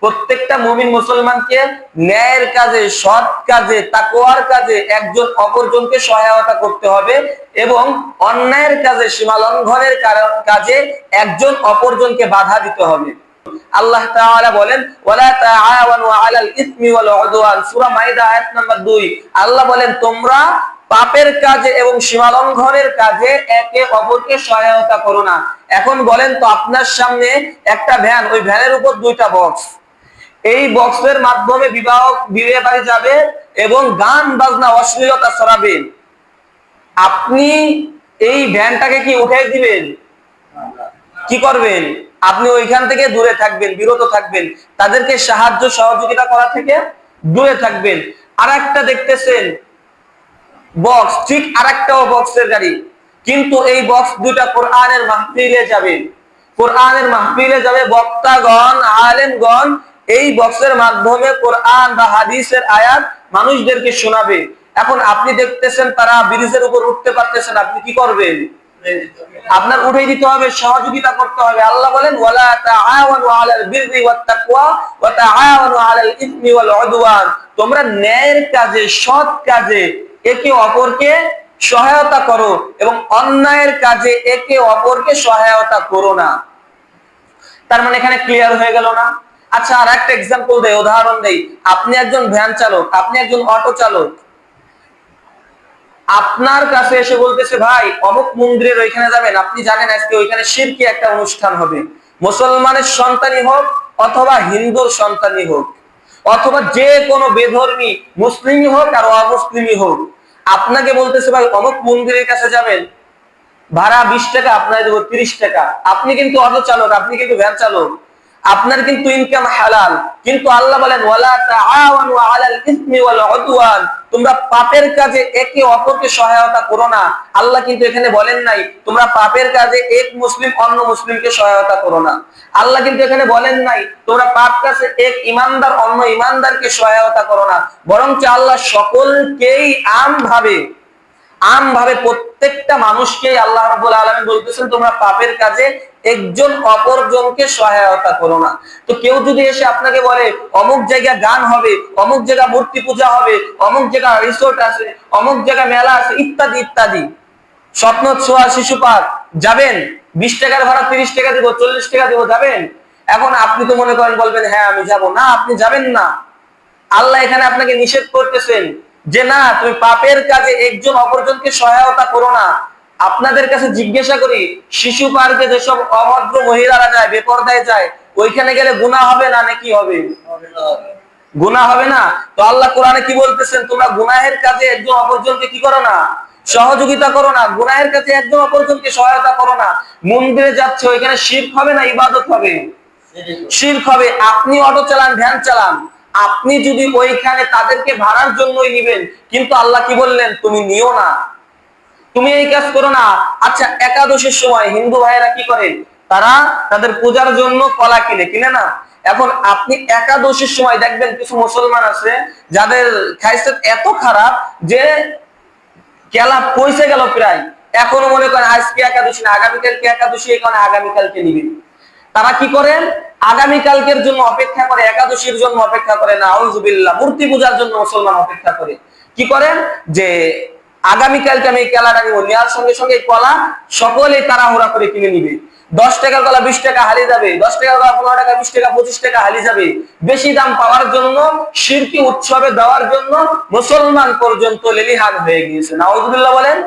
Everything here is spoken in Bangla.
প্রত্যেকটা মুমিন মুসলমানকে ন্যায়ের কাজে, সৎ কাজে, তাকওয়ার কাজে একজন অপরজনকে সহায়তা করতে হবে এবং অন্যায়ের কাজে, সীমা লঙ্ঘনের কাজে একজন অপরজনকে বাধা দিতে হবে। আল্লাহ তাআলা বলেন ওয়ালা তাআওয়ানু আলাল ইসমি ওয়াল উদওয়ান, সূরা মাইদা আয়াত নাম্বার 2। আল্লাহ বলেন তোমরা পাপের কাজে এবং সীমা লঙ্ঘনের কাজে একে অপরকে সহায়তা করো না। এখন বলেন তো, আপনার সামনে একটা ভ্যান, ওই ভ্যানের উপর দুইটা বক্স, এই বক্সের মাধ্যমে বিয়ে বাড়ি যাবে এবং গান বাজনা অশ্লীলতা ছড়াবে, আপনি এই ভ্যানটাকে কি উঠাই দিবেন? কি করবেন? আপনি ওইখান থেকে দূরে থাকবেন, বিরত থাকবেন, তাদেরকে সাহায্য সহযোগিতা করা থেকে দূরে থাকবেন। আর একটা দেখতেছেন বক্স, ঠিক আর একটাও বক্সের গাড়ি, কিন্তু এই বক্স দুইটা কোরআনের মাহফিলে যাবে, কোরআনের মাহফিলে যাবে, বক্তাগণ, আলেমগণ এই বক্সের মাধ্যমে কোরআন বা হাদিসের আয়াত মানুষদেরকে শোনাবে। এখন আপনি দেখতেছেন তারা ব্রিজের উপর উঠতে পারতেছেন, আপনি কি করবেন? আপনার উঠে দিতে হবে, সহযোগিতা করতে হবে। আল্লাহ বলেন ওয়ালা তাআওয়ানু আলাল বিররি ওয়াত তাকওয়া ওয়া তাআওয়ানু আলাল ইসমি ওয়াল উদওয়ান, তোমরা ন্যায়ের কাজে, সৎ কাজে একে অপরকে সহায়তা করো এবং অন্যায়ের কাজে একে অপরকে সহায়তা করো না। তার মানে এখানে ক্লিয়ার হয়ে গেল না? আচ্ছা, আর একটা এক্সাম্পল দেই, উদাহরণ দেই। আপনি একজন ভ্যান চালক, আপনি একজন অটো চালক, আপনার কাছে এসে বলতেছে ভাই অমুক মন্দিরের ওইখানে যাবেন, আপনি জানেন আজকে ওইখানে শিরকি একটা অনুষ্ঠান হবে, মুসলমানের সন্তানই হোক অথবা হিন্দুর সন্তানই হোক অথবা যে কোনো বেধর্মী, মুসলিমই হোক আর অমুসলিমই হোক, আপনাকে বলতেছে ভাই অমুক মন্দিরের কাছে যাবেন, ভাড়া 20 টাকা, আপনার দেবো 30 টাকা। আপনি কিন্তু অটো চালক, আপনি কিন্তু ভ্যান চালক, আপনার কিন্তু ইনকাম হালাল, কিন্তু আল্লাহ বলেন ওয়ালা তাআওয়ানু আলাল ইসমি ওয়াল উদওয়ান, তোমরা পাপের কাজে একে অপরকে সহায়তা করো না। আল্লাহ কিন্তু এখানে বলেন নাই তোমরা পাপের কাজে এক মুসলিম অন্য মুসলিমকে সহায়তা করো না। আল্লাহ কিন্তু এখানে বলেন নাই তোমরা পাপ কাজে এক ইমানদার অন্য ইমানদারকে সহায়তা করো না, বরঞ্চ আল্লাহ সকলকেই আমভাবে প্রত্যেকটা মানুষকে আল্লাহ রাব্বুল আলামিন বলতেছেন তোমরা পাপের কাজে একজন অপরজনকে সহায়তা করো না। তো কেউ যদি এসে আপনাকে বলে অমুক জায়গায় গান হবে, অমুক জায়গায় মূর্তি পূজা হবে, অমুক জায়গায় রিসোর্ট আছে, অমুক জায়গায় মেলা আছে, ইত্যাদি ইত্যাদি, স্বপ্ন ছোঁয়া শিশু পার্ক যাবেন, 20 টাকার ভাড়া 30 টাকা দিব, 40 টাকা দিব, যাবেন? এখন আপনি তো মনে করেন বলবেন হ্যাঁ আমি যাব। না, আপনি যাবেন না। আল্লাহ এখানে আপনাকে নিষেধ করতেছেন যে না, তুমি পাপের কাজে একজন অপরজনকে সহায়তা করো না। আপনাদের কাছে জিজ্ঞাসা করি, শিশু পার্কে যেসব অভদ্র মহিলারা যায়, বেপরদায় যায়, ওইখানে গেলে গুনাহ হবে না নাকি হবে? গুনাহ হবে না? তো আল্লাহ কোরআনে কি বলতেছেন? তোমরা গুনাহের কাজে একজন অপরজনকে কি করো না? সহযোগিতা করো না। গুনাহের কাজে একজন অপরজনকে সহায়তা করো না। মন্দিরে যাচ্ছে, ওইখানে শিরক হবে না ইবাদত হবে? শিরক হবে। আপনি অটো চালান, ভ্যান চালান, আপনি যদি ওইখানে তাদেরকে ভাড়ার জন্যই নিবেন, কিন্তু আল্লাহ কি বললেন? তুমি নিও না, তুমি এই কাজ করো না। আচ্ছা, একাদশীর সময় হিন্দু ভাইয়েরা কি করে? তারা তাদের পূজার জন্য কলা কিনে না? এখন আপনি একাদশীর সময় দেখবেন কিছু মুসলমান আছে যাদের খাইসেত এত খারাপ যে কেলা পয়সা গেল প্রায়, এখনো মনে করেন আজকে একাদশী না, আগামীকালকে একাদশী, এই কারণে আগামীকালকে নিবে। তারা কি করেন? আগামীকালকের জন্য অপেক্ষা করে, একাদশীর জন্য অপেক্ষা করে না, আউযুবিল্লাহ, মূর্তি পূজার জন্য মুসলমান অপেক্ষা করে। কি করেন? যে আগামীকালকে আমি এই কেলাটা নিব, নেওয়ার সঙ্গে সঙ্গে এই কলা সকলেই তাড়াহুড়া করে কিনে নিবে। 10 টাকার কলা 20 টাকা হারিয়ে যাবে, 10 টাকার কলা 15 টাকা, 20 টাকা, 25 টাকা হারিয়ে যাবে। বেশি দাম পাওয়ার জন্য, শিরকি উৎসবে দেওয়ার জন্য মুসলমান পর্যন্ত লেলিহান হয়ে গিয়েছে। নাউযুবিল্লাহ বলেন।